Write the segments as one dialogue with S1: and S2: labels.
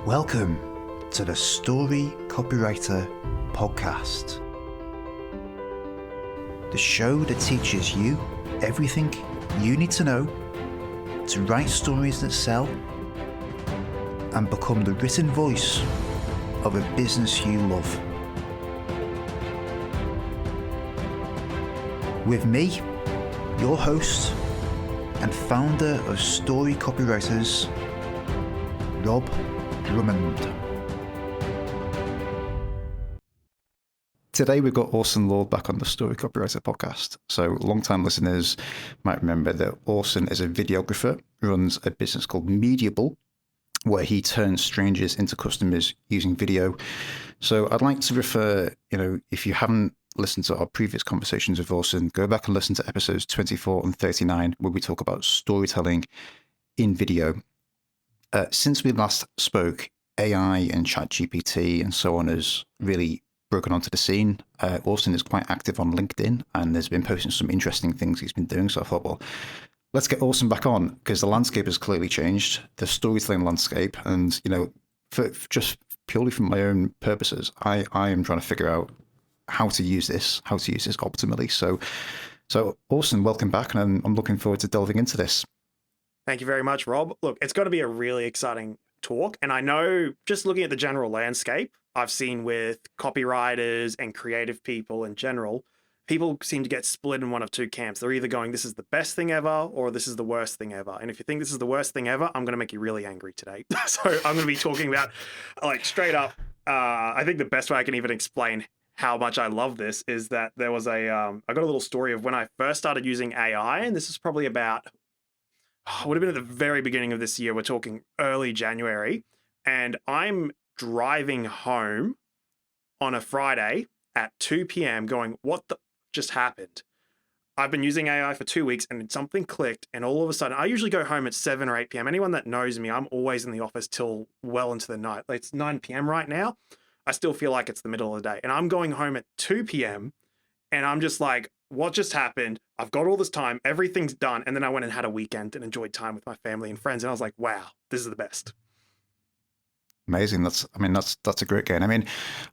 S1: Welcome to the Story Copywriter Podcast, the show that teaches you everything you need to know to write stories that sell and become the written voice of a business you love. With me, your host and founder of Story Copywriters, Rob Drummond. Today we've got Orson Lord back on the Story Copywriter Podcast. So long-time listeners might remember that Orson is a videographer, runs a business called Mediable, where he turns strangers into customers using video. So I'd like to refer, if you haven't listened to our previous conversations with Orson, go back and listen to episodes 24 and 39, where we talk about storytelling in video. Since we last spoke, AI and ChatGPT and so on has really broken onto the scene. Orson is quite active on LinkedIn and has been posting some interesting things he's been doing. So I thought, well, let's get Orson back on because the landscape has clearly changed, the storytelling landscape. And, for just purely for my own purposes, I am trying to figure out how to use this optimally. So Orson, welcome back. And I'm looking forward to delving into this.
S2: Thank you very much, Rob. Look, it's got to be a really exciting talk. And I know just looking at the general landscape, I've seen with copywriters and creative people in general, people seem to get split in one of two camps. They're either going, this is the best thing ever, or this is the worst thing ever. And if you think this is the worst thing ever, I'm going to make you really angry today. So I'm going to be talking about straight up. I think the best way I can even explain how much I love this is that there was I got a little story of when I first started using AI, and this is probably about, would have been at the very beginning of this year. We're talking early January, and I'm driving home on a Friday at 2 p.m. going, what the just happened? I've been using AI for 2 weeks and something clicked, and all of a sudden, I usually go home at 7 or 8 p.m. Anyone that knows me, I'm always in the office till well into the night. It's 9 p.m. right now. I still feel like it's the middle of the day, and I'm going home at 2 p.m. and I'm just like, what just happened? I've got all this time, everything's done. And then I went and had a weekend and enjoyed time with my family and friends. And I was like, wow, this is the best.
S1: Amazing. That's a great game. I mean,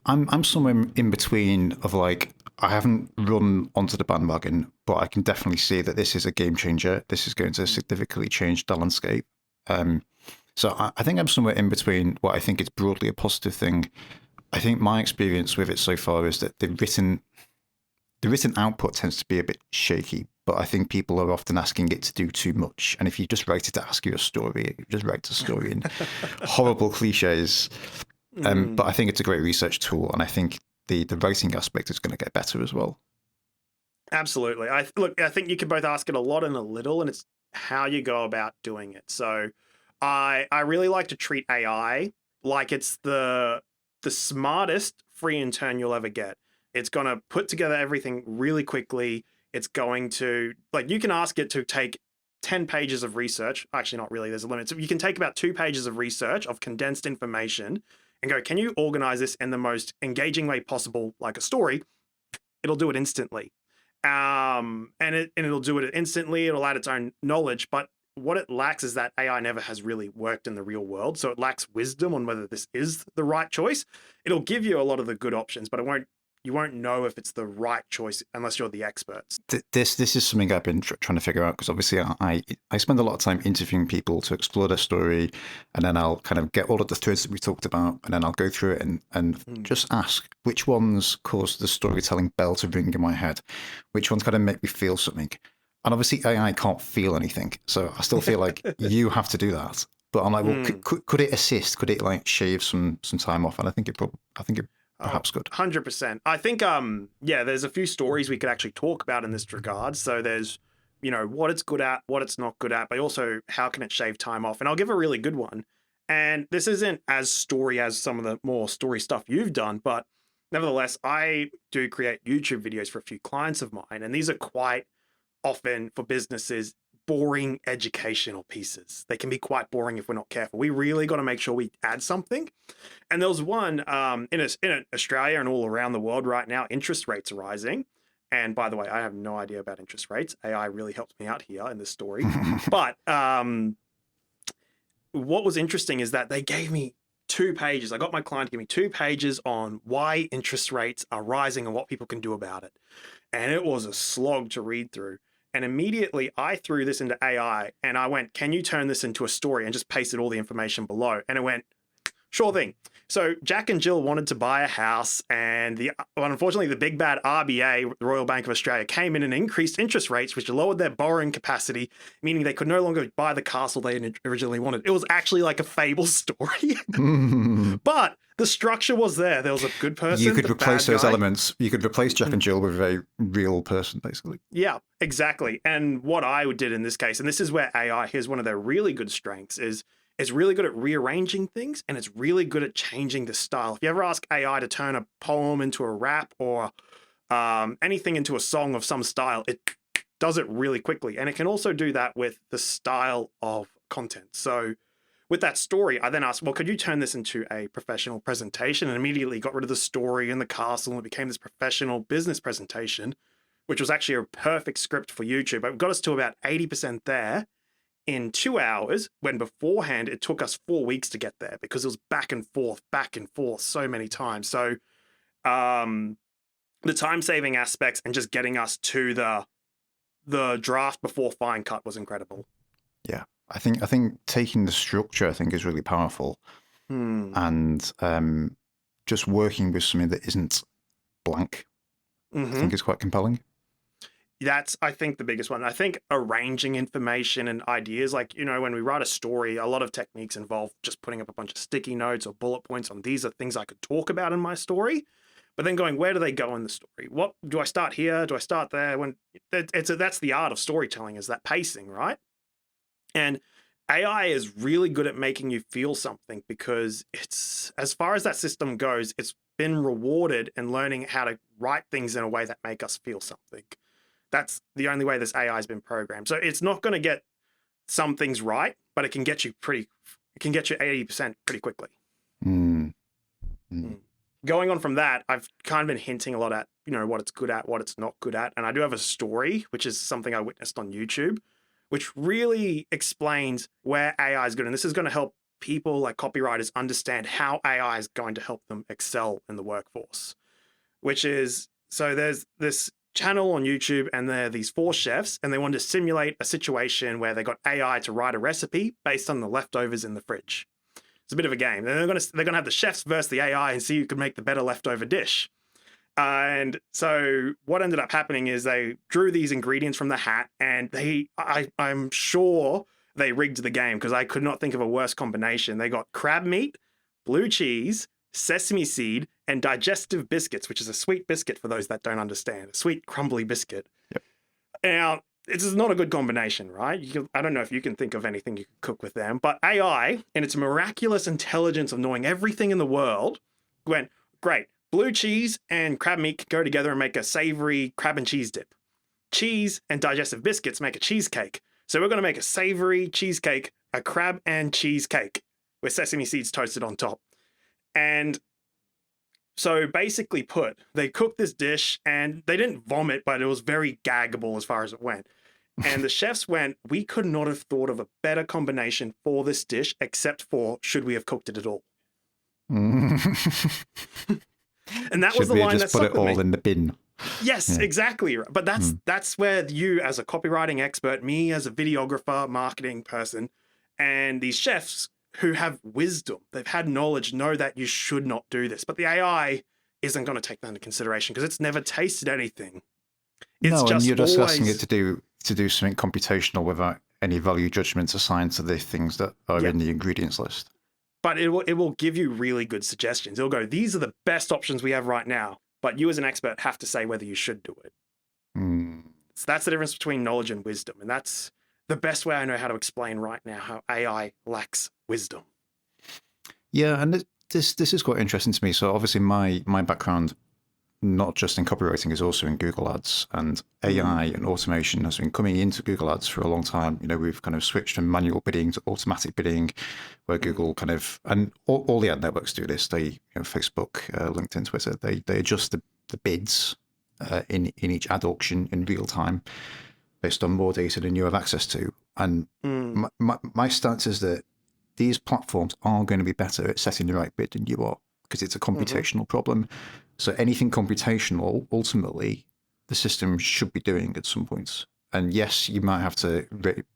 S1: I'm somewhere in between of I haven't run onto the bandwagon, but I can definitely see that this is a game changer. This is going to significantly change the landscape. So I think I'm somewhere in between what I think is broadly a positive thing. I think my experience with it so far is that the written output tends to be a bit shaky, but I think people are often asking it to do too much. And if you just write it to ask you a story, you just write a story in horrible cliches. But I think it's a great research tool, and I think the writing aspect is going to get better as well.
S2: Absolutely. I think you can both ask it a lot and a little, and it's how you go about doing it. So I really like to treat AI like it's the smartest free intern you'll ever get. It's going to put together everything really quickly. It's going to, you can ask it to take 10 pages of research. Actually, not really. There's a limit. So you can take about 2 pages of research of condensed information and go, can you organize this in the most engaging way possible, like a story? It'll do it instantly. And it'll do it instantly. It'll add its own knowledge. But what it lacks is that AI never has really worked in the real world. So it lacks wisdom on whether this is the right choice. It'll give you a lot of the good options, but you won't know if it's the right choice unless you're the experts.
S1: This is something I've been trying to figure out, because obviously I spend a lot of time interviewing people to explore their story, and then I'll kind of get all of the threads that we talked about, and then I'll go through it and just ask which ones cause the storytelling bell to ring in my head, which ones kind of make me feel something. And obviously AI can't feel anything, so I still feel like you have to do that. But I'm like, well, could it assist? Could it shave some time off? And I think it perhaps good.
S2: 100%. I think, there's a few stories we could actually talk about in this regard. So there's, what it's good at, what it's not good at, but also how can it shave time off? And I'll give a really good one. And this isn't as story as some of the more story stuff you've done, but nevertheless, I do create YouTube videos for a few clients of mine. And these are quite often for businesses, boring educational pieces. They can be quite boring if we're not careful. We really got to make sure we add something. And there was one in Australia and all around the world right now, interest rates are rising. And by the way, I have no idea about interest rates. AI really helped me out here in this story. But what was interesting is that they gave me 2 pages. I got my client to give me 2 pages on why interest rates are rising and what people can do about it. And it was a slog to read through. And immediately I threw this into AI and I went, can you turn this into a story, and just pasted all the information below? And it went, sure thing. So Jack and Jill wanted to buy a house, and unfortunately the big bad RBA, the Royal Bank of Australia, came in and increased interest rates, which lowered their borrowing capacity, meaning they could no longer buy the castle they originally wanted. It was actually like a fable story. But the structure was there. There was a good person.
S1: You could replace those elements. You could replace Jack and Jill with a real person, basically.
S2: Yeah, exactly. And what I did in this case, and this is where AI, here's one of their really good strengths, is it's really good at rearranging things, and it's really good at changing the style. If you ever ask AI to turn a poem into a rap or anything into a song of some style, it does it really quickly. And it can also do that with the style of content. So with that story, I then asked, well, could you turn this into a professional presentation? And immediately got rid of the story and the castle, and it became this professional business presentation, which was actually a perfect script for YouTube. It got us to about 80% there in 2 hours, when beforehand it took us 4 weeks to get there, because it was back and forth so many times. So the time-saving aspects and just getting us to the draft before fine cut was incredible.
S1: Yeah, I think taking the structure, I think, is really powerful, and just working with something that isn't blank, I think is quite compelling.
S2: That's, I think, the biggest one. I think arranging information and ideas, like, when we write a story, a lot of techniques involve just putting up a bunch of sticky notes or bullet points on, these are things I could talk about in my story, but then going, where do they go in the story? What do I start here? Do I start there? That's the art of storytelling, is that pacing, right? And AI is really good at making you feel something, because it's, as far as that system goes, it's been rewarded in learning how to write things in a way that make us feel something. That's the only way this AI has been programmed. So it's not going to get some things right, but it can get you 80% pretty quickly. Going on from that, I've kind of been hinting a lot at, what it's good at, what it's not good at. And I do have a story, which is something I witnessed on YouTube, which really explains where AI is good. And this is going to help people like copywriters understand how AI is going to help them excel in the workforce, which is, so there's this channel on YouTube, and there are these 4 chefs, and they wanted to simulate a situation where they got AI to write a recipe based on the leftovers in the fridge. It's a bit of a game. They're gonna have the chefs versus the AI and see who can make the better leftover dish. And so what ended up happening is they drew these ingredients from the hat, and I'm sure they rigged the game, because I could not think of a worse combination. They got crab meat, blue cheese, sesame seed, and digestive biscuits, which is a sweet biscuit for those that don't understand, a sweet crumbly biscuit.
S1: Yep.
S2: Now, this is not a good combination, right? I don't know if you can think of anything you could cook with them, but AI, in its miraculous intelligence of knowing everything in the world, went, great, blue cheese and crab meat go together and make a savory crab and cheese dip. Cheese and digestive biscuits make a cheesecake. So we're going to make a savory cheesecake, a crab and cheesecake, with sesame seeds toasted on top. And so basically they cooked this dish, and they didn't vomit, but it was very gaggable as far as it went. And the chefs went, we could not have thought of a better combination for this dish, except for, should we have cooked it at all? And that was the line that stuck with me.
S1: Put it all in the bin.
S2: Yes, exactly. But that's where you, as a copywriting expert, me as a videographer, marketing person, and these chefs who have wisdom, they've had knowledge, know that you should not do this. But the AI isn't going to take that into consideration, because it's never tasted anything. It's
S1: and you're just asking it to do something computational without any value judgments assigned to the things that are in the ingredients list. But
S2: it will give you really good suggestions. It'll go, these are the best options we have right now, but you as an expert have to say whether you should do it. So that's the difference between knowledge and wisdom. And that's the best way I know how to explain right now how AI lacks wisdom.
S1: Yeah, and this is quite interesting to me. So obviously my background, not just in copywriting, is also in Google Ads, and AI and automation has been coming into Google Ads for a long time. We've kind of switched from manual bidding to automatic bidding, where Google kind of, and all the ad networks do this. They, Facebook, LinkedIn, Twitter, they adjust the bids in each ad auction in real time based on more data than you have access to. And my stance is that these platforms are going to be better at setting the right bid than you are, because it's a computational problem. So anything computational, ultimately, the system should be doing at some points. And yes, you might have to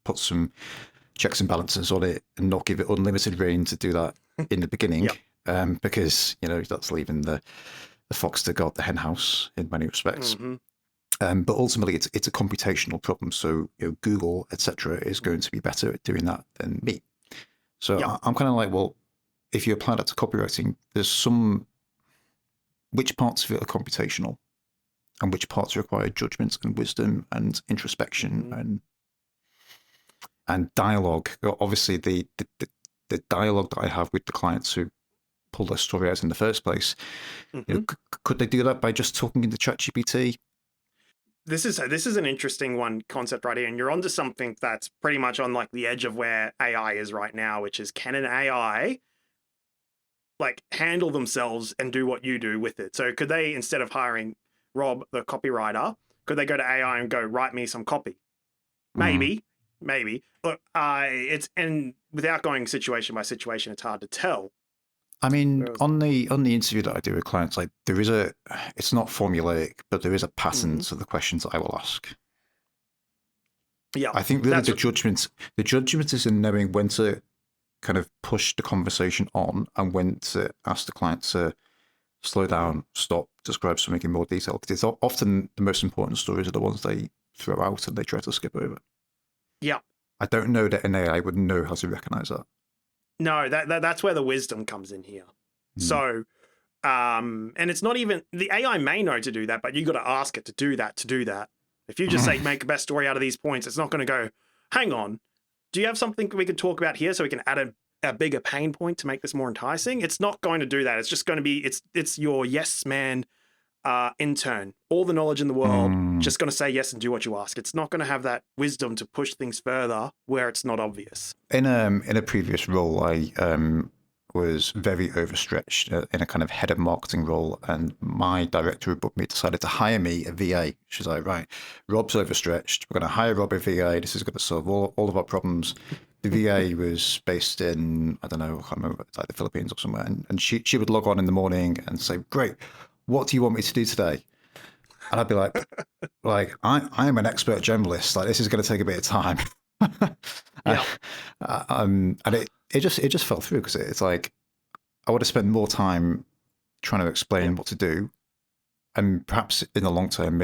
S1: put some checks and balances on it and not give it unlimited reign to do that in the beginning, because that's leaving the fox to guard the hen house in many respects. But ultimately, it's a computational problem. So Google, etc., is going to be better at doing that than me. So I'm kind of like, well, if you apply that to copywriting, there's which parts of it are computational, and which parts require judgment and wisdom and introspection and dialogue. Obviously, the dialogue that I have with the clients who pull their story out in the first place, could they do that by just talking into ChatGPT?
S2: This is an interesting concept right here, and you're onto something that's pretty much on like the edge of where AI is right now, which is, can an AI like handle themselves and do what you do with it? So could they, instead of hiring Rob, the copywriter, could they go to AI and go, write me some copy? Maybe. Look, and without going situation by situation, it's hard to tell.
S1: I mean, on the interview that I do with clients, like it's not formulaic, but there is a pattern to the questions that I will ask.
S2: Yeah,
S1: I think really the judgment is in knowing when to kind of push the conversation on and when to ask the client to slow down, stop, describe something in more detail. Because it's often the most important stories are the ones they throw out and they try to skip over.
S2: Yeah.
S1: I don't know that an AI would know how to recognize that.
S2: No, that's where the wisdom comes in here. So, and it's not even, the AI may know to do that, but you got to ask it to do that. If you just say, make the best story out of these points, it's not going to go, hang on, do you have something we could talk about here so we can add a bigger pain point to make this more enticing? It's not going to do that. It's just going to be, it's your yes man intern, all the knowledge in the world, just going to say yes and do what you ask. It's not going to have that wisdom to push things further where it's not obvious.
S1: In a previous role, I was very overstretched in a kind of head of marketing role, and my director above me decided to hire me a VA. She's like, right, Rob's overstretched. We're going to hire Rob a VA. This is going to solve all of our problems. The VA was based in, I don't know, I can't remember, like the Philippines or somewhere. And she would log on in the morning and say, great, what do you want me to do today? And I'd be like, I am an expert generalist. Like, this is going to take a bit of time. And it just fell through, because it's like I would have spent more time trying to explain what to do, and perhaps in the long term,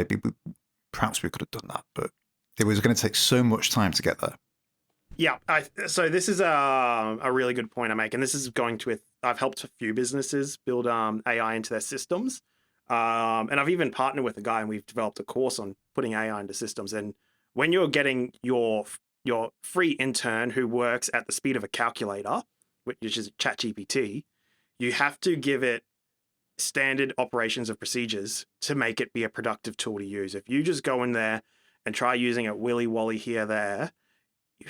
S1: perhaps we could have done that, but it was going to take so much time to get there.
S2: Yeah, so this is a really good point I make, and this is going to I've helped a few businesses build AI into their systems, and I've even partnered with a guy, and we've developed a course on putting AI into systems. And when you're getting your free intern who works at the speed of a calculator, which is ChatGPT, you have to give it standard operations of procedures to make it be a productive tool to use. If you just go in there and try using it willy-wally here, there,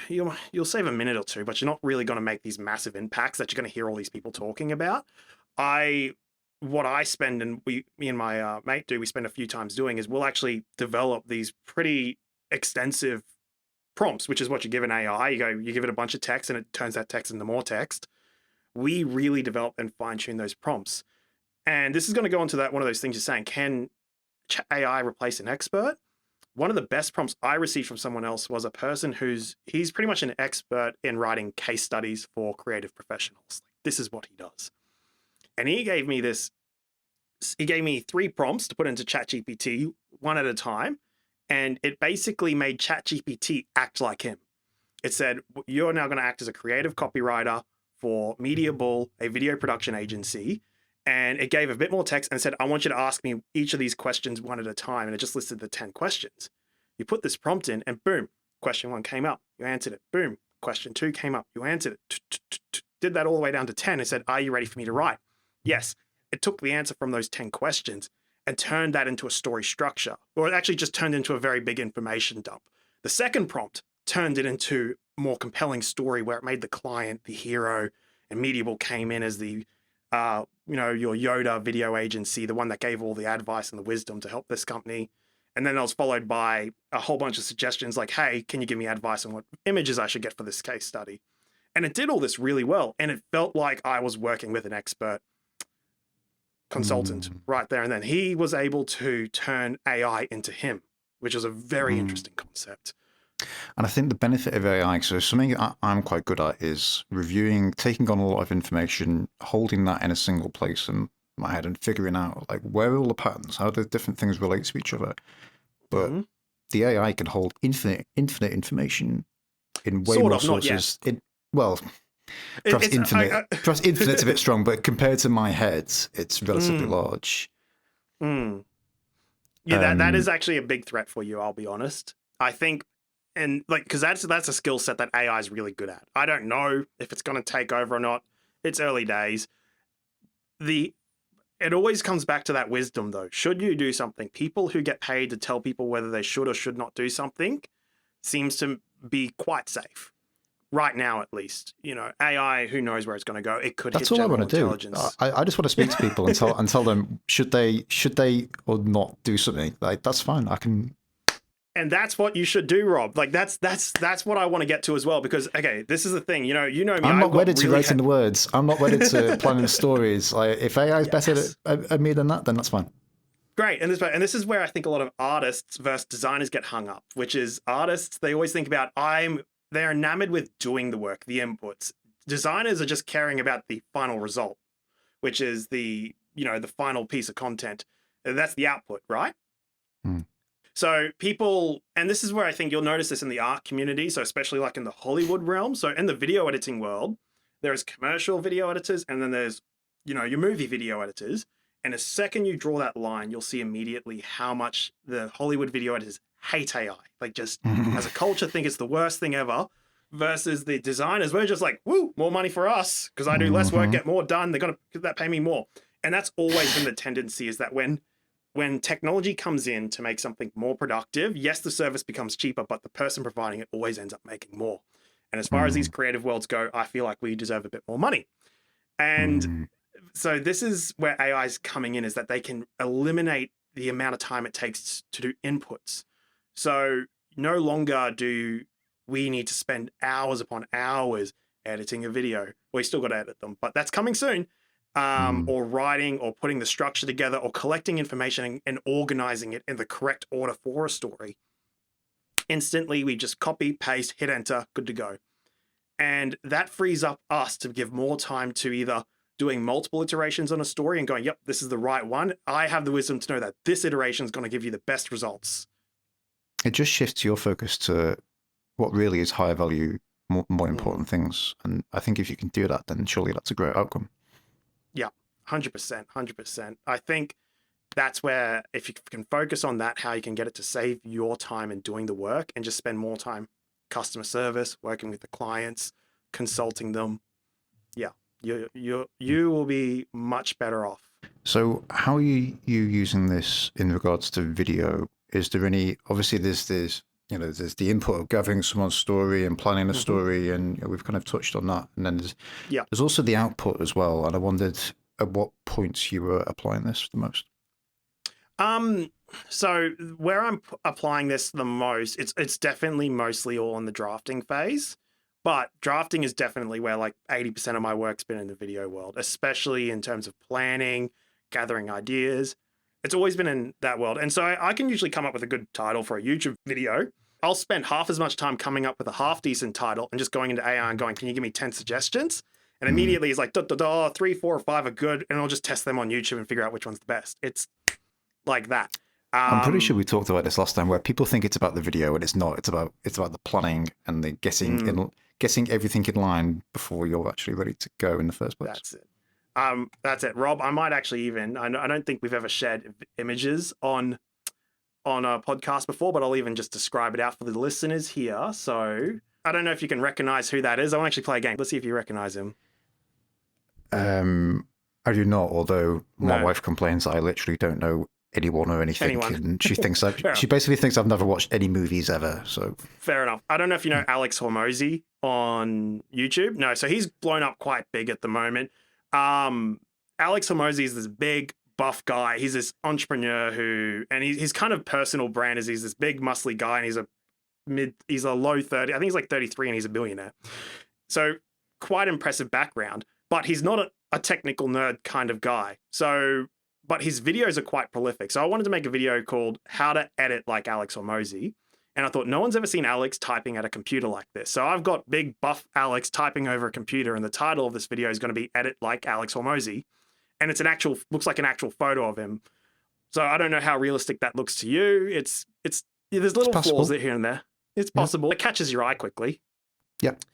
S2: you'll save a minute or two, but you're not really going to make these massive impacts that you're going to hear all these people talking about. What I spend, and me and my mate do, we spend a few times doing, is we'll actually develop these pretty extensive prompts, which is what you give an AI. You give it a bunch of text and it turns that text into more text. We really develop and fine tune those prompts. And this is going to go into one of those things you're saying, can AI replace an expert? One of the best prompts I received from someone else was a person he's pretty much an expert in writing case studies for creative professionals. This is what he does. And he gave me 3 prompts to put into ChatGPT, one at a time. And it basically made ChatGPT act like him. It said, you're now going to act as a creative copywriter for Mediable, a video production agency. And it gave a bit more text and said, I want you to ask me each of these questions one at a time. And it just listed the 10 questions. You put this prompt in and boom, question 1 came up. You answered it. Boom, question 2 came up. You answered it. Did that all the way down to 10 and said, are you ready for me to write? Yes. It took the answer from those 10 questions and turned that into a story structure, or it actually just turned into a very big information dump. The second prompt turned it into a more compelling story where it made the client the hero, and Mediable came in as the your Yoda video agency, the one that gave all the advice and the wisdom to help this company. And then it was followed by a whole bunch of suggestions like, hey, can you give me advice on what images I should get for this case study? And it did all this really well. And it felt like I was working with an expert consultant right there. And then he was able to turn AI into him, which is a very interesting concept.
S1: And I think the benefit of AI, so something I'm quite good at is reviewing, taking on a lot of information, holding that in a single place in my head and figuring out like where are all the patterns, how do different things relate to each other. But the AI can hold infinite information in way more sources. Perhaps infinite. Perhaps infinite's a bit strong, but compared to my head, it's relatively large.
S2: Yeah, that is actually a big threat for you, I'll be honest. I think, and like, because that's a skill set that AI is really good at. I don't know if it's going to take over or not. It's early days. It always comes back to that wisdom, though. Should you do something? People who get paid to tell people whether they should or should not do something seems to be quite safe. Right now, at least. You know, AI, who knows where it's going to go. It could
S1: That's
S2: hit
S1: all I
S2: general
S1: want to do.
S2: intelligence.
S1: I just want to speak to people and tell them should they or not do something. Like, that's fine. I can.
S2: And that's what you should do, Rob. Like that's what I want to get to as well. Because okay, this is the thing. You know me.
S1: I'm not wedded to writing the words. I'm not wedded to planning the stories. Like, if AI is better at me than that, then that's fine.
S2: Great. And this is where I think a lot of artists versus designers get hung up. Which is artists, they always think about they're enamored with doing the work, the inputs. Designers are just caring about the final result, which is the final piece of content. That's the output, right? So people, and this is where I think you'll notice this in the art community. So especially like in the Hollywood realm. So in the video editing world, there's commercial video editors, and then there's, your movie video editors. And the second you draw that line, you'll see immediately how much the Hollywood video editors hate AI. Like, just as a culture think it's the worst thing ever, versus the designers. We're just like, woo, more money for us because I do less work, get more done. They're going to pay me more. And that's always been the tendency, is that when technology comes in to make something more productive, yes, the service becomes cheaper, but the person providing it always ends up making more. And as far as these creative worlds go, I feel like we deserve a bit more money. And so this is where AI is coming in, is that they can eliminate the amount of time it takes to do inputs. So no longer do we need to spend hours upon hours editing a video. We still got to edit them, but that's coming soon. Or writing, or putting the structure together, or collecting information and organizing it in the correct order for a story. Instantly, we just copy, paste, hit enter, good to go. And that frees up us to give more time to either doing multiple iterations on a story and going, yep, this is the right one. I have the wisdom to know that this iteration is going to give you the best results.
S1: It just shifts your focus to what really is higher value, more important things. And I think if you can do that, then surely that's a great outcome.
S2: Yeah, 100%. I think that's where, if you can focus on that, how you can get it to save your time in doing the work and just spend more time customer service, working with the clients, consulting them. Yeah, you will be much better off.
S1: So how are you using this in regards to video? Is there any, obviously there's the input of gathering someone's story and planning a story, and we've kind of touched on that. And then there's also the output as well. And I wondered at what points you were applying this the most.
S2: So where I'm applying this the most, it's definitely mostly all in the drafting phase. But drafting is definitely where like 80% of my work's been in the video world, especially in terms of planning, gathering ideas. It's always been in that world. And so I can usually come up with a good title for a YouTube video. I'll spend half as much time coming up with a half decent title and just going into AI and going, can you give me 10 suggestions? And immediately it's like, 3, 4, or 5 are good. And I'll just test them on YouTube and figure out which one's the best. It's like that.
S1: I'm pretty sure we talked about this last time, where people think it's about the video and it's not. It's about the planning and the getting everything in line before you're actually ready to go in the first place.
S2: That's it. Rob, I might actually even, I don't think we've ever shared images on a podcast before, but I'll even just describe it out for the listeners here. So I don't know if you can recognize who that is. I want to actually play a game. Let's see if you recognize him.
S1: I do not, although my wife complains that I literally don't know anyone or anything. And she thinks she basically thinks I've never watched any movies ever. So
S2: fair enough. I don't know if you know Alex Hormozy on YouTube. No, so he's blown up quite big at the moment. Alex Hormozy is this big buff guy. He's this entrepreneur and his kind of personal brand is he's this big muscly guy, and he's a low 30. I think he's like 33 and he's a billionaire. So quite impressive background, but he's not a technical nerd kind of guy. So, but his videos are quite prolific. So I wanted to make a video called How to Edit Like Alex Hormozi. And I thought, no one's ever seen Alex typing at a computer like this. So I've got big buff Alex typing over a computer, and the title of this video is going to be Edit Like Alex Hormozi. And it's looks like an actual photo of him. So I don't know how realistic that looks to you. There's little flaws here and there. It's possible. Yeah. It catches your eye quickly.
S1: Yep.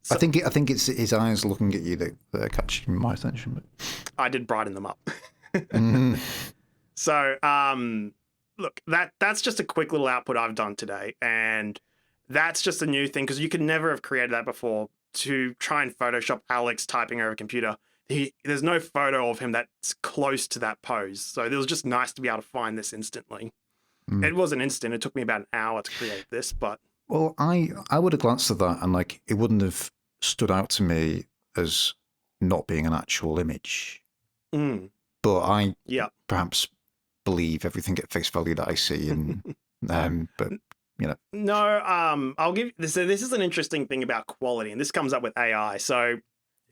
S1: So, I think it's his eyes looking at you that are catching my attention. But
S2: I did brighten them up.
S1: Mm-hmm.
S2: So, look, that's just a quick little output I've done today. And that's just a new thing because you could never have created that before to try and Photoshop Alex typing over a computer. There's no photo of him that's close to that pose. So it was just nice to be able to find this instantly. It wasn't instant. It took me about an hour to create this, but...
S1: Well, I would have glanced at that and like it wouldn't have stood out to me as not being an actual image. But I perhaps believe everything at face value that I see, and but you know.
S2: No, I'll give this. So this is an interesting thing about quality, and this comes up with AI. So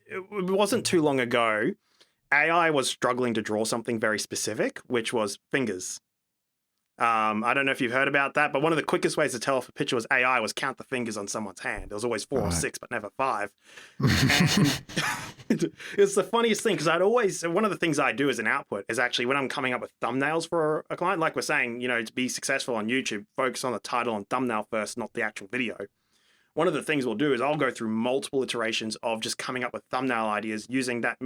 S2: it wasn't too long ago, AI was struggling to draw something very specific, which was fingers. I don't know if you've heard about that, but one of the quickest ways to tell if a picture was AI was count the fingers on someone's hand. There was always 4 or 6, but never 5. And it's the funniest thing because one of the things I do as an output is actually when I'm coming up with thumbnails for a client, like we're saying, to be successful on YouTube, focus on the title and thumbnail first, not the actual video. One of the things we'll do is I'll go through multiple iterations of just coming up with thumbnail ideas using that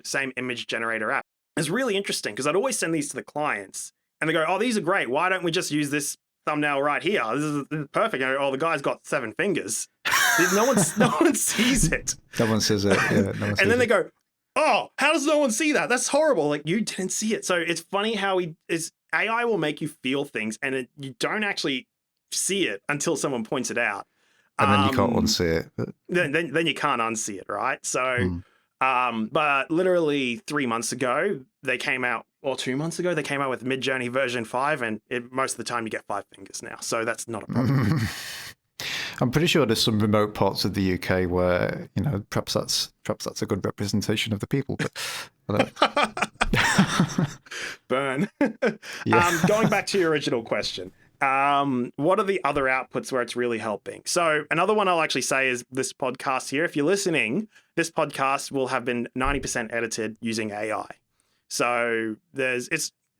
S2: same image generator app. It's really interesting because I'd always send these to the clients. And they go, oh, these are great. Why don't we just use this thumbnail right here? This is perfect. And the guy's got 7 fingers. No one sees it.
S1: No one says it. Yeah,
S2: and then they go, oh, how does no one see that? That's horrible. Like you didn't see it. So it's funny how AI will make you feel things and you don't actually see it until someone points it out.
S1: And then you can't unsee it. But...
S2: Then you can't unsee it, right? So, but literally 3 months ago, they came out, or 2 months ago, they came out with Midjourney version 5, and most of the time you get 5 fingers now. So that's not a problem.
S1: I'm pretty sure there's some remote parts of the UK where, perhaps that's a good representation of the people. But
S2: Burn. Going back to your original question. What are the other outputs where it's really helping? So another one I'll actually say is this podcast here. If you're listening, this podcast will have been 90% edited using AI. So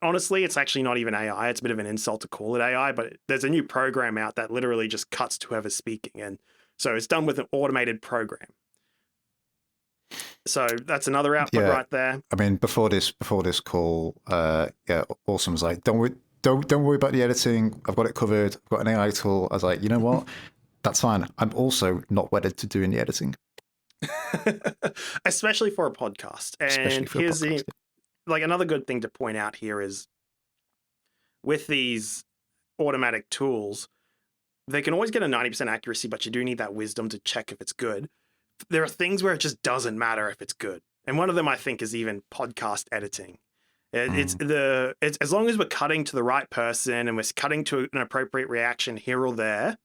S2: honestly, it's actually not even AI. It's a bit of an insult to call it AI, but there's a new program out that literally just cuts to whoever's speaking. And so it's done with an automated program. So that's another output right there.
S1: I mean, before this call, Orson was like, don't worry about the editing. I've got it covered. I've got an AI tool. I was like, you know what? That's fine. I'm also not wedded to doing the editing.
S2: Especially for a podcast. And here's another good thing to point out here is with these automatic tools, they can always get a 90% accuracy, but you do need that wisdom to check if it's good. There are things where it just doesn't matter if it's good. And one of them I think is even podcast editing. It's as long as we're cutting to the right person and we're cutting to an appropriate reaction here or there,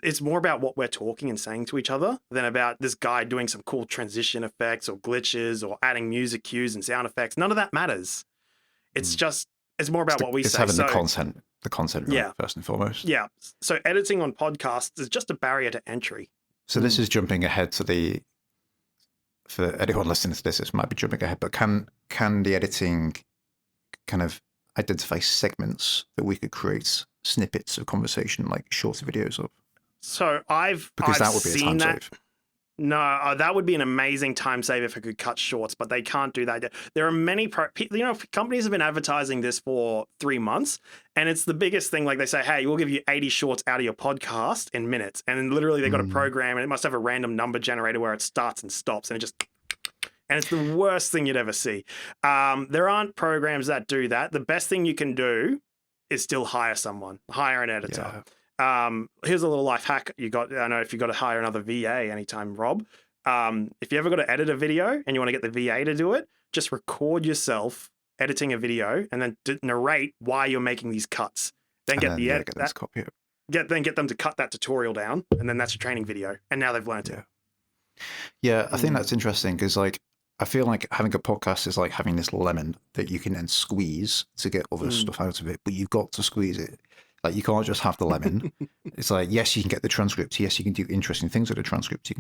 S2: it's more about what we're talking and saying to each other than about this guy doing some cool transition effects or glitches or adding music cues and sound effects. None of that matters. It's it's more about what we say.
S1: It's having the content right, first and foremost.
S2: Yeah. So editing on podcasts is just a barrier to entry.
S1: So this is jumping ahead for anyone listening to this might be jumping ahead, but can the editing kind of identify segments that we could create snippets of conversation, like shorter videos of?
S2: So I've
S1: that would be
S2: seen
S1: a time
S2: that.
S1: save.
S2: No, that would be an amazing time save if it could cut shorts, but they can't do that. There are many, companies have been advertising this for 3 months, and it's the biggest thing. Like they say, hey, we'll give you 80 shorts out of your podcast in minutes. And then literally they got a program and it must have a random number generator where it starts and stops and and it's the worst thing you'd ever see. There aren't programs that do that. The best thing you can do is still hire an editor. Yeah. Here's a little life hack. I don't know if you got to hire another VA anytime, Rob. If you ever got to edit a video and you want to get the VA to do it, just record yourself editing a video and then narrate why you're making these cuts. Then get them to cut that tutorial down, and then that's your training video. And now they've learned it.
S1: Yeah, I think
S2: Mm,
S1: that's interesting because, like, I feel like having a podcast is like having this lemon that you can then squeeze to get other
S2: mm.
S1: stuff out of it, but you've got to squeeze it. Like, you can't just have the lemon. It's like, yes, you can get the transcript. Yes, you can do interesting things with the transcript. You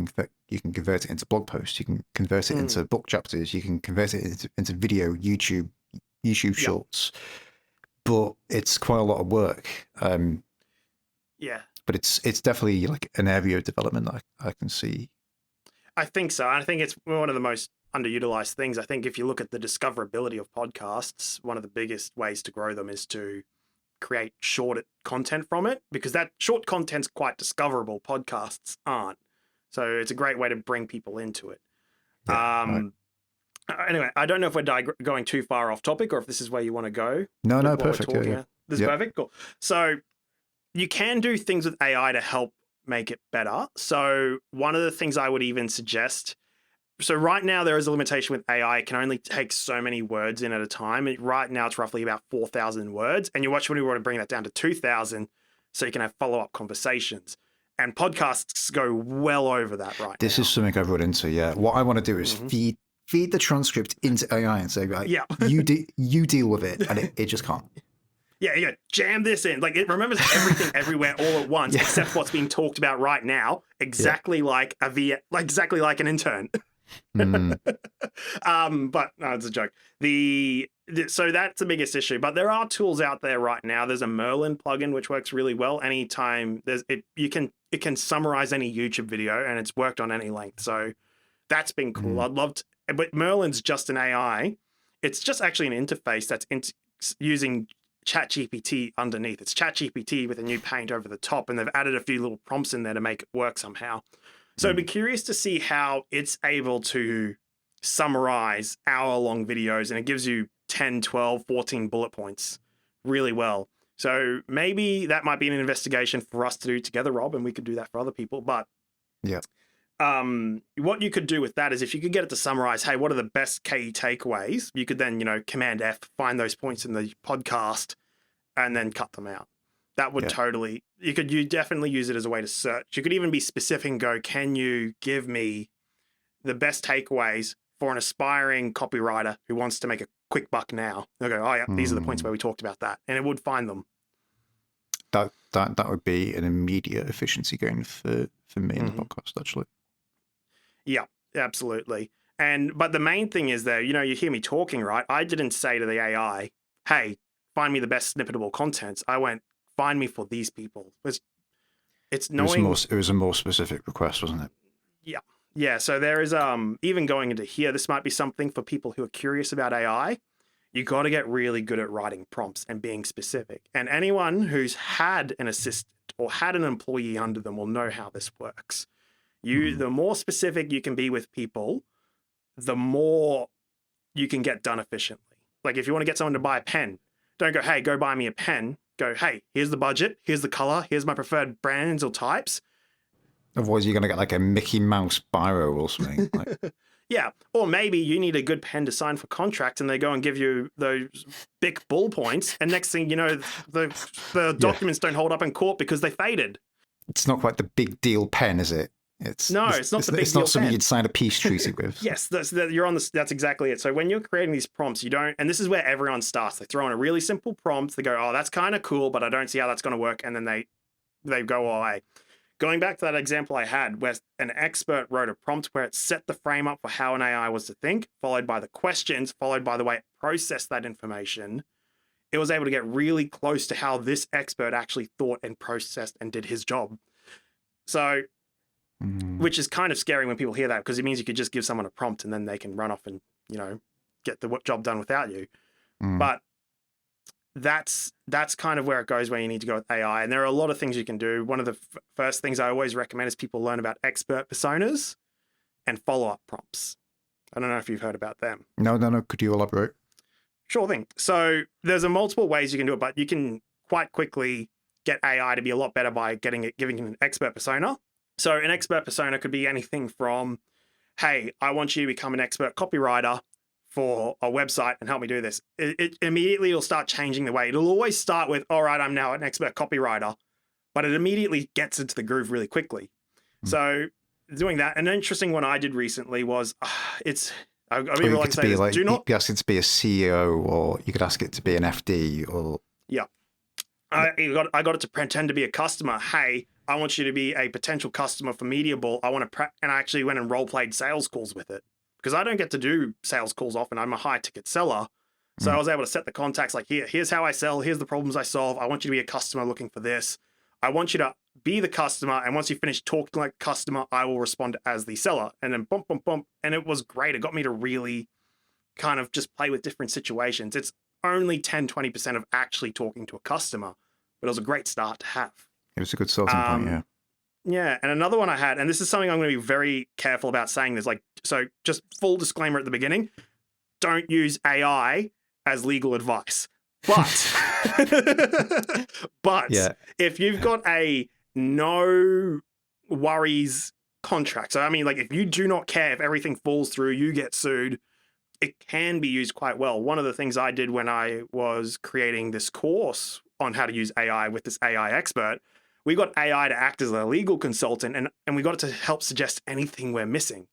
S1: can convert it into blog posts. You can convert it
S2: Mm.
S1: into book chapters. You can convert it into video, YouTube
S2: Yeah,
S1: shorts. But it's quite a lot of work.
S2: yeah.
S1: But it's definitely like an area of development that I can see.
S2: I think so. I think it's one of the most underutilized things. I think if you look at the discoverability of podcasts, one of the biggest ways to grow them is to create short content from it, because that short content's quite discoverable. Podcasts aren't. So it's a great way to bring people into it.
S1: Yeah, right.
S2: Anyway, I don't know if we're going too far off topic or if this is where you want to go
S1: No,
S2: with
S1: no,
S2: what we're
S1: perfect. Yeah,
S2: talking
S1: yeah.
S2: about. This is
S1: Yep.
S2: perfect. Cool. So you can do things with AI to help make it better. So one of the things I would even suggest, so right now there is a limitation with AI. It can only take so many words in at a time. Right now it's roughly about 4,000 words. And you watch when we want to bring that down to 2,000 so you can have follow-up conversations. And podcasts go well over that right
S1: This is
S2: now.
S1: something I've run into. Yeah, what I want to do is
S2: Mm-hmm.
S1: feed the transcript into AI and say, right,
S2: Yeah.
S1: you deal with it, and it just can't.
S2: Yeah, yeah, jam this in. Like it remembers everything everywhere all at once,
S1: Yeah.
S2: except what's being talked about right now,
S1: Yeah.
S2: exactly like exactly like an intern.
S1: Mm,
S2: But no, it's a joke. So that's the biggest issue. But there are tools out there right now. There's a Merlin plugin which works really well. Anytime it can summarize any YouTube video and it's worked on any length. So that's been cool.
S1: mm.
S2: I'd love to, but Merlin's just an AI. It's just actually an interface that's using ChatGPT underneath. It's ChatGPT with a new paint over the top, and they've added a few little prompts in there to make it work somehow. So I'd be curious to see how it's able to summarize hour-long videos, and it gives you 10, 12, 14 bullet points really well. So maybe that might be an investigation for us to do together, Rob, and we could do that for other people. But
S1: Yeah.
S2: what you could do with that is if you could get it to summarize, hey, what are the best key takeaways? You could then, Command F, find those points in the podcast and then cut them out. That would you definitely use it as a way to search. You could even be specific and go, can you give me the best takeaways for an aspiring copywriter who wants to make a quick buck now? They'll go, oh yeah, these are the points where we talked about that. And it would find them.
S1: That would be an immediate efficiency gain for me in the podcast, actually.
S2: Yeah, absolutely. But the main thing is that, you hear me talking, right? I didn't say to the AI, hey, find me the best snippetable contents. I went, find me for these people. It's knowing.
S1: It was a more specific request, wasn't it?
S2: Yeah. Yeah. So there is even going into here, this might be something for people who are curious about AI. You got to get really good at writing prompts and being specific. And anyone who's had an assistant or had an employee under them will know how this works. The more specific you can be with people, the more you can get done efficiently. Like if you want to get someone to buy a pen, don't go, hey, go buy me a pen. Go, hey, here's the budget, here's the color, here's my preferred brands or types.
S1: Otherwise, you're going to get like a Mickey Mouse biro or something. Like.
S2: Yeah. Or maybe you need a good pen to sign for contract and they go and give you those big ball points. And next thing you know, the documents don't hold up in court because they faded.
S1: It's not quite the big deal pen, is it?
S2: It's not the big deal pen.
S1: It's not something you'd sign a peace treaty with.
S2: Yes, that's exactly it. So when you're creating these prompts, you don't, and this is where everyone starts. They throw in a really simple prompt. They go, oh, that's kind of cool, but I don't see how that's going to work. And then they go away. Going back to that example I had where an expert wrote a prompt where it set the frame up for how an AI was to think, followed by the questions, followed by the way it processed that information, it was able to get really close to how this expert actually thought and processed and did his job. So, which is kind of scary when people hear that because it means you could just give someone a prompt and then they can run off and, get the job done without you. But that's kind of where it goes where you need to go with AI. And there are a lot of things you can do. One of the first things I always recommend is people learn about expert personas and follow-up prompts. I don't know if you've heard about them.
S1: No. Could you elaborate?
S2: Sure thing. So there's multiple ways you can do it, but you can quite quickly get AI to be a lot better by giving it an expert persona. So an expert persona could be anything from, hey, I want you to become an expert copywriter for a website and help me do this. It immediately will start changing the way. It'll always start with, all right, I'm now an expert copywriter, but it immediately gets into the groove really quickly. So doing that. An interesting one I did recently was I'll be
S1: Or you
S2: real
S1: could
S2: to say
S1: be
S2: this.
S1: like,
S2: Do
S1: you
S2: not.
S1: could ask it to be a CEO, or you could ask it to be an FD, or
S2: Yeah. I got it to pretend to be a customer. Hey, I want you to be a potential customer for Mediable. I want to, and I actually went and role played sales calls with it because I don't get to do sales calls often. I'm a high ticket seller. So I was able to set the contacts like, here's how I sell. Here's the problems I solve. I want you to be a customer looking for this. I want you to be the customer. And once you finish talking like a customer, I will respond as the seller. And then bump, bump, bump. And it was great. It got me to really kind of just play with different situations. It's only 10-20% of actually talking to a customer, but it was a great start to have.
S1: it was a good starting point. Yeah.
S2: Yeah, and another one I had, and this is something I'm going to be very careful about saying this, like, so just full disclaimer at the beginning, don't use AI as legal advice. But, but
S1: Yeah.
S2: if you've got a no worries contract, so I mean, like if you do not care if everything falls through, you get sued, it can be used quite well. One of the things I did when I was creating this course on how to use AI with this AI expert, we got AI to act as a legal consultant and we got it to help suggest anything we're missing.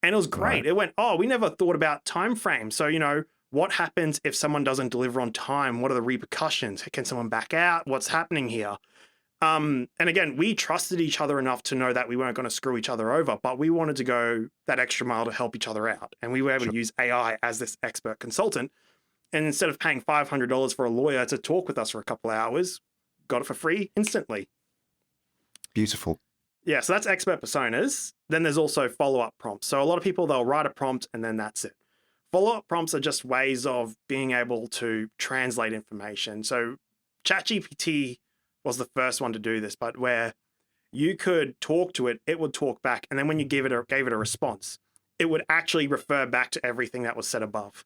S2: And it was great.
S1: Right.
S2: It went, oh, we never thought about time frames. So, what happens if someone doesn't deliver on time? What are the repercussions? Can someone back out? What's happening here? And again, we trusted each other enough to know that we weren't going to screw each other over, but we wanted to go that extra mile to help each other out. And we were able to use AI as this expert consultant. And instead of paying $500 for a lawyer to talk with us for a couple of hours, got it for free instantly.
S1: Beautiful.
S2: Yeah, so that's expert personas. Then there's also follow-up prompts. So a lot of people, they'll write a prompt and then that's it. Follow-up prompts are just ways of being able to translate information. So ChatGPT was the first one to do this, but where you could talk to it, it would talk back. And then when you gave it a response, it would actually refer back to everything that was said above.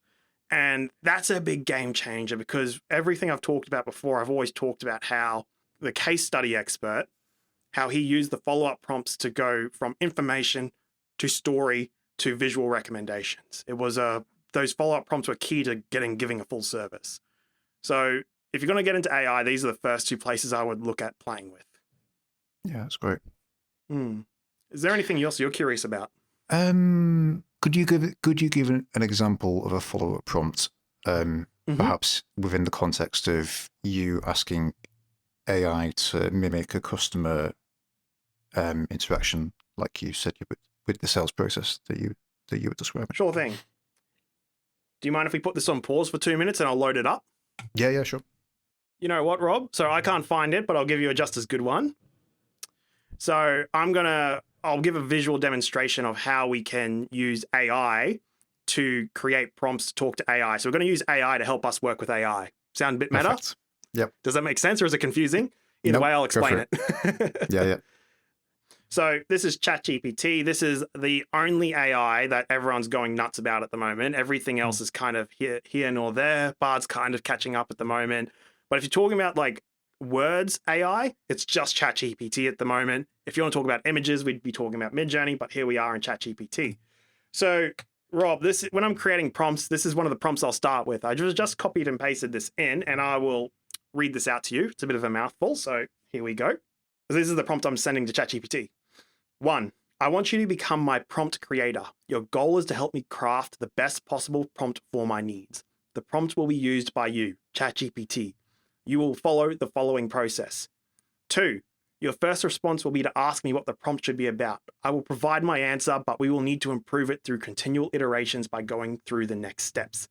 S2: And that's a big game changer because everything I've talked about before, I've always talked about how the case study expert, how he used the follow-up prompts to go from information to story to visual recommendations. It was those follow-up prompts were key to giving a full service. So if you're going to get into AI, these are the first two places I would look at playing with.
S1: Yeah, that's great.
S2: Is there anything else you're curious about?
S1: Could you give an example of a follow-up prompt, perhaps within the context of you asking AI to mimic a customer interaction, like you said you would with the sales process that you were describing?
S2: Sure thing. Do you mind if we put this on pause for 2 minutes and I'll load it up?
S1: Yeah, sure.
S2: You know what, Rob? So I can't find it, but I'll give you a just as good one. So I'll give a visual demonstration of how we can use AI to create prompts to talk to AI. So we're going to use AI to help us work with AI. Sound a bit meta?
S1: Perfect. Yep.
S2: Does that make sense or is it confusing? Either
S1: Nope,
S2: way, I'll explain
S1: go
S2: it.
S1: Yeah.
S2: So this is ChatGPT. This is the only AI that everyone's going nuts about at the moment. Everything else is kind of here nor there. Bard's kind of catching up at the moment. But if you're talking about like words AI, it's just ChatGPT at the moment. If you want to talk about images, we'd be talking about Midjourney, but here we are in ChatGPT. So Rob, when I'm creating prompts, this is one of the prompts I'll start with. I just copied and pasted this in and I will read this out to you. It's a bit of a mouthful, so here we go. This is the prompt I'm sending to ChatGPT. 1, I want you to become my prompt creator. Your goal is to help me craft the best possible prompt for my needs. The prompt will be used by you, ChatGPT. You will follow the following process. 2, your first response will be to ask me what the prompt should be about. I will provide my answer, but we will need to improve it through continual iterations by going through the next steps.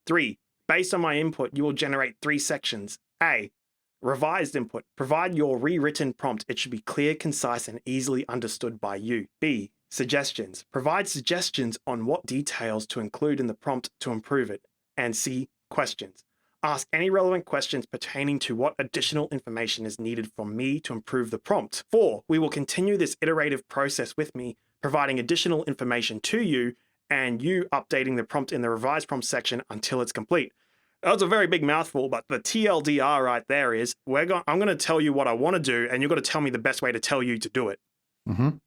S2: 3, based on my input, you will generate 3 sections. A, revised input. Provide your rewritten prompt. It should be clear, concise, and easily understood by you. B, suggestions. Provide suggestions on what details to include in the prompt to improve it. And C, questions. Ask any relevant questions pertaining to what additional information is needed from me to improve the prompt. 4, we will continue this iterative process with me, providing additional information to you and you updating the prompt in the revised prompt section until it's complete. That's a very big mouthful, but the TLDR right there is I'm going to tell you what I want to do, and you've got to tell me the best way to tell you to do it. And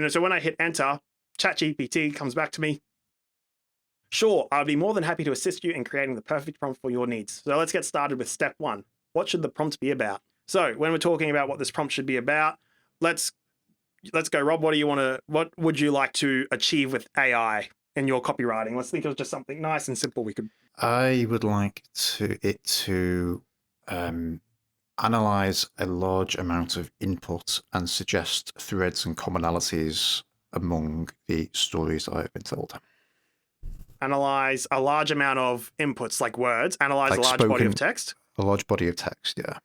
S2: so when I hit enter, ChatGPT comes back to me. Sure, I'd be more than happy to assist you in creating the perfect prompt for your needs. So let's get started with step 1. What should the prompt be about? So when we're talking about what this prompt should be about, let's let's go, Rob. What would you like to achieve with AI in your copywriting? Let's think of just something nice and simple we could.
S1: I would like it to analyze a large amount of input and suggest threads and commonalities among the stories that I've been told.
S2: Analyze a large amount of inputs, like words, analyze
S1: Like
S2: a large body of text.
S1: A large body of text, yeah.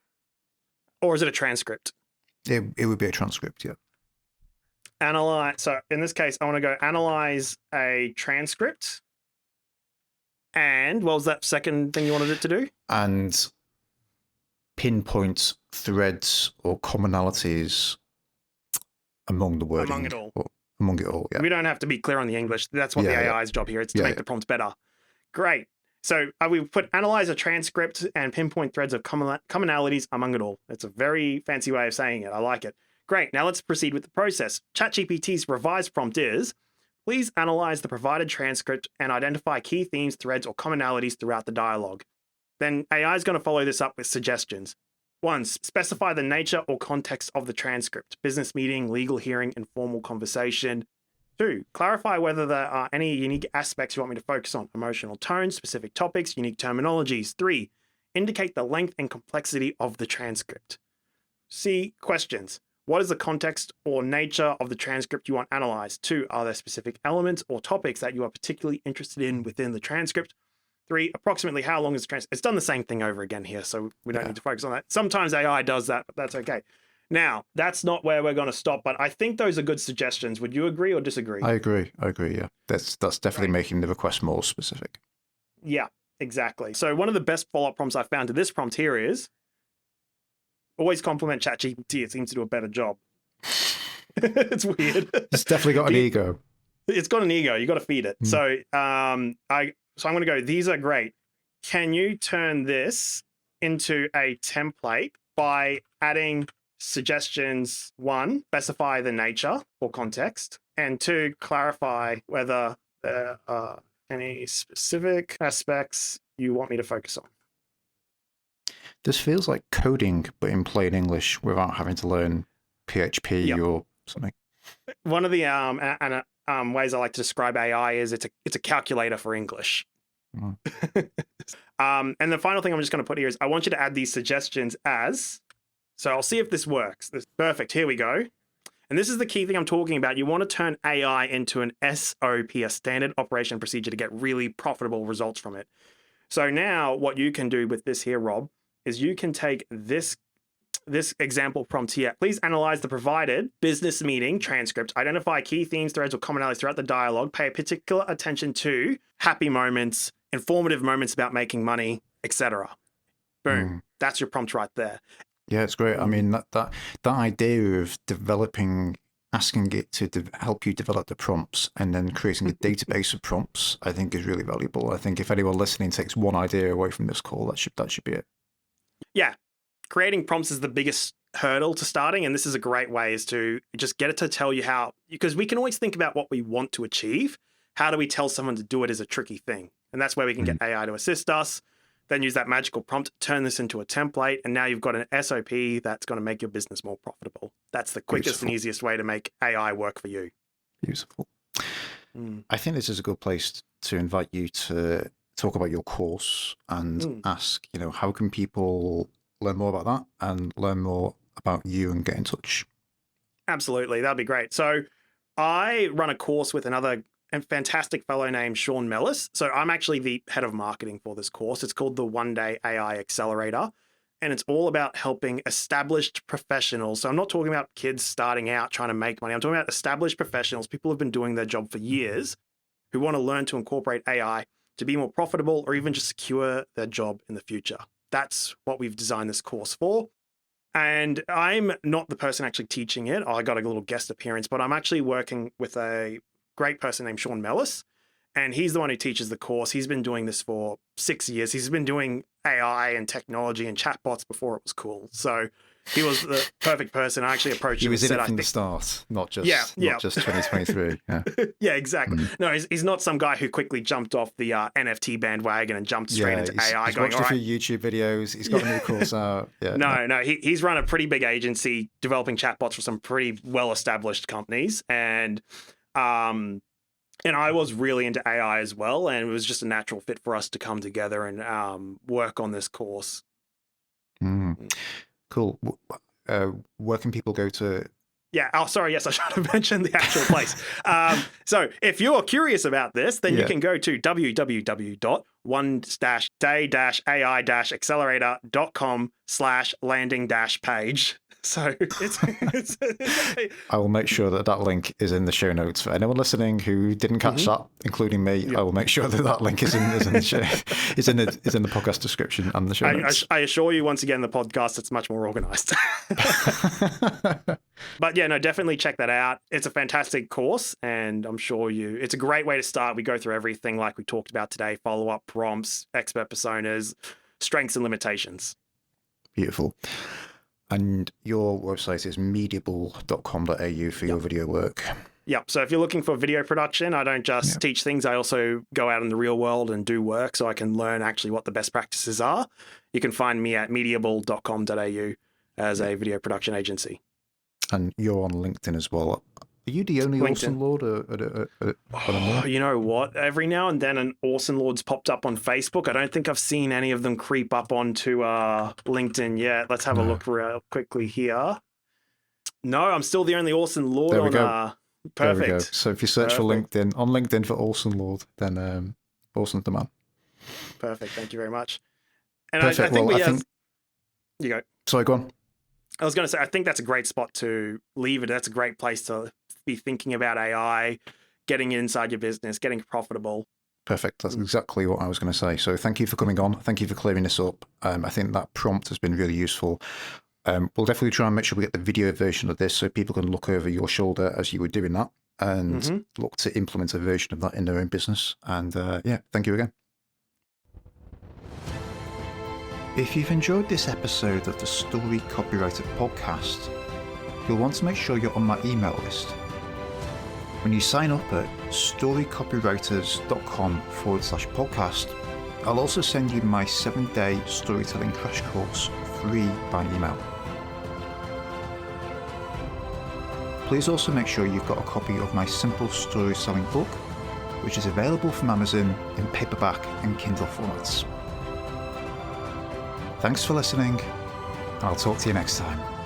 S2: Or is it a transcript?
S1: It would be a transcript, yeah.
S2: Analyze. So in this case, I want to go analyze a transcript. And what was that second thing you wanted it to do?
S1: And pinpoint threads or commonalities among the wording.
S2: Among it all.
S1: Among it all, yeah.
S2: We don't have to be clear on the English. That's what the AI's job here. It's to make the prompt better. Great. So we put analyze a transcript and pinpoint threads of commonalities among it all. It's a very fancy way of saying it. I like it. Great. Now let's proceed with the process. ChatGPT's revised prompt is, please analyze the provided transcript and identify key themes, threads, or commonalities throughout the dialogue. Then AI is going to follow this up with suggestions. 1. Specify the nature or context of the transcript. Business meeting, legal hearing, informal conversation. 2. Clarify whether there are any unique aspects you want me to focus on. Emotional tone, specific topics, unique terminologies. 3. Indicate the length and complexity of the transcript. C. Questions. What is the context or nature of the transcript you want analyzed? 2. Are there specific elements or topics that you are particularly interested in within the transcript? 3. Approximately how long is the transcript? It's done the same thing over again here, so we don't need to focus on that. Sometimes AI does that, but that's okay. Now, that's not where we're going to stop, but I think those are good suggestions. Would you agree or disagree?
S1: I agree, yeah. That's definitely making the request more specific.
S2: Yeah, exactly. So one of the best follow-up prompts I found to this prompt here is, always compliment ChatGPT. It seems to do a better job. It's weird.
S1: It's definitely got an ego.
S2: It's got an ego. You got to feed it. So I'm going to go, these are great. Can you turn this into a template by adding suggestions? 1, specify the nature or context. And 2, clarify whether there are any specific aspects you want me to focus on.
S1: This feels like coding, but in plain English without having to learn PHP or something.
S2: One of the ways I like to describe AI is it's a calculator for English. And the final thing I'm just going to put here is I want you to add these suggestions as, so I'll see if this works. Perfect. Here we go. And this is the key thing I'm talking about. You want to turn AI into an SOP, a standard operation procedure, to get really profitable results from it. So now what you can do with this here, Rob, is you can take this example prompt here. Please analyze the provided business meeting transcript, identify key themes, threads, or commonalities throughout the dialogue, pay particular attention to happy moments, informative moments about making money, etc. Boom. That's your prompt right there.
S1: Yeah, it's great. I mean, that idea of asking it to help you develop the prompts and then creating a database of prompts, I think is really valuable. I think if anyone listening takes one idea away from this call, that should be it.
S2: Yeah. Creating prompts is the biggest hurdle to starting, and this is a great way is to just get it to tell you how, because we can always think about what we want to achieve. How do we tell someone to do it is a tricky thing. And that's where we can get AI to assist us, then use that magical prompt, turn this into a template, and now you've got an SOP that's going to make your business more profitable. That's the quickest and easiest way to make AI work for you.
S1: Beautiful. I think this is a good place to invite you to talk about your course and ask, how can people learn more about that and learn more about you and get in touch?
S2: Absolutely. That'd be great. So I run a course with another fantastic fellow named Sean Mellis. So I'm actually the head of marketing for this course. It's called the One Day AI Accelerator, and it's all about helping established professionals. So I'm not talking about kids starting out trying to make money. I'm talking about established professionals, people who've been doing their job for years, who want to learn to incorporate AI to be more profitable or even just secure their job in the future. That's what we've designed this course for. And I'm not the person actually teaching it. I got a little guest appearance, but I'm actually working with a great person named Sean Mellis, and he's the one who teaches the course. He's been doing this for 6 years. He's been doing AI and technology and chatbots before it was cool. So he was the perfect person. I actually approached him.
S1: He was in
S2: and
S1: it
S2: said,
S1: from
S2: I
S1: the
S2: think,
S1: start, not just
S2: Yeah.
S1: not just 2023. Yeah,
S2: yeah, exactly. No, he's not some guy who quickly jumped off the NFT bandwagon and jumped straight into AI.
S1: He's
S2: Going,
S1: watched
S2: all
S1: a few
S2: right.
S1: YouTube videos. He's got a new course out. Yeah,
S2: No, he's run a pretty big agency developing chatbots for some pretty well-established companies, and I was really into AI as well, and it was just a natural fit for us to come together and work on this course.
S1: Cool. Where can people go to?
S2: Yeah. Oh, sorry. Yes, I should have mentioned the actual place. So if you're curious about this, then you can go to www.one-day-ai-accelerator.com/landing-page. So it's
S1: I will make sure that link is in the show notes for anyone listening who didn't catch that, including me. I will make sure that link is in the show, is in the podcast description and the show notes.
S2: I assure you, once again, the podcast, it's much more organized. But yeah, no, definitely check that out. It's a fantastic course, and I'm sure it's a great way to start. We go through everything like we talked about today: follow-up prompts, expert personas, strengths and limitations.
S1: Beautiful. And your website is mediable.com.au for your video work.
S2: Yep. So if you're looking for video production, I don't just teach things. I also go out in the real world and do work so I can learn actually what the best practices are. You can find me at mediable.com.au as a video production agency.
S1: And you're on LinkedIn as well. Are you the only Orson Lord?
S2: You know what? Every now and then an Orson Lord's popped up on Facebook. I don't think I've seen any of them creep up onto LinkedIn yet. Let's have a look real quickly here. No, I'm still the only Orson Lord
S1: there we
S2: on
S1: go.
S2: Perfect.
S1: There we go. So if you search for LinkedIn, on LinkedIn for Orson Lord, then Orson's the man.
S2: Perfect. Thank you very much. And
S1: Perfect.
S2: I think you go.
S1: Sorry, go on.
S2: I was going to say, I think that's a great spot to leave it. That's a great place to be thinking about AI, getting inside your business, getting profitable.
S1: Perfect. That's exactly what I was going to say. So thank you for coming on. Thank you for clearing this up. I think that prompt has been really useful. We'll definitely try and make sure we get the video version of this so people can look over your shoulder as you were doing that and look to implement a version of that in their own business. And thank you again. If you've enjoyed this episode of the Story Copywriter podcast, you'll want to make sure you're on my email list. When you sign up at storycopywriters.com/podcast, I'll also send you my 7-day storytelling crash course free by email. Please also make sure you've got a copy of my simple storytelling book, which is available from Amazon in paperback and Kindle formats. Thanks for listening, and I'll talk to you next time.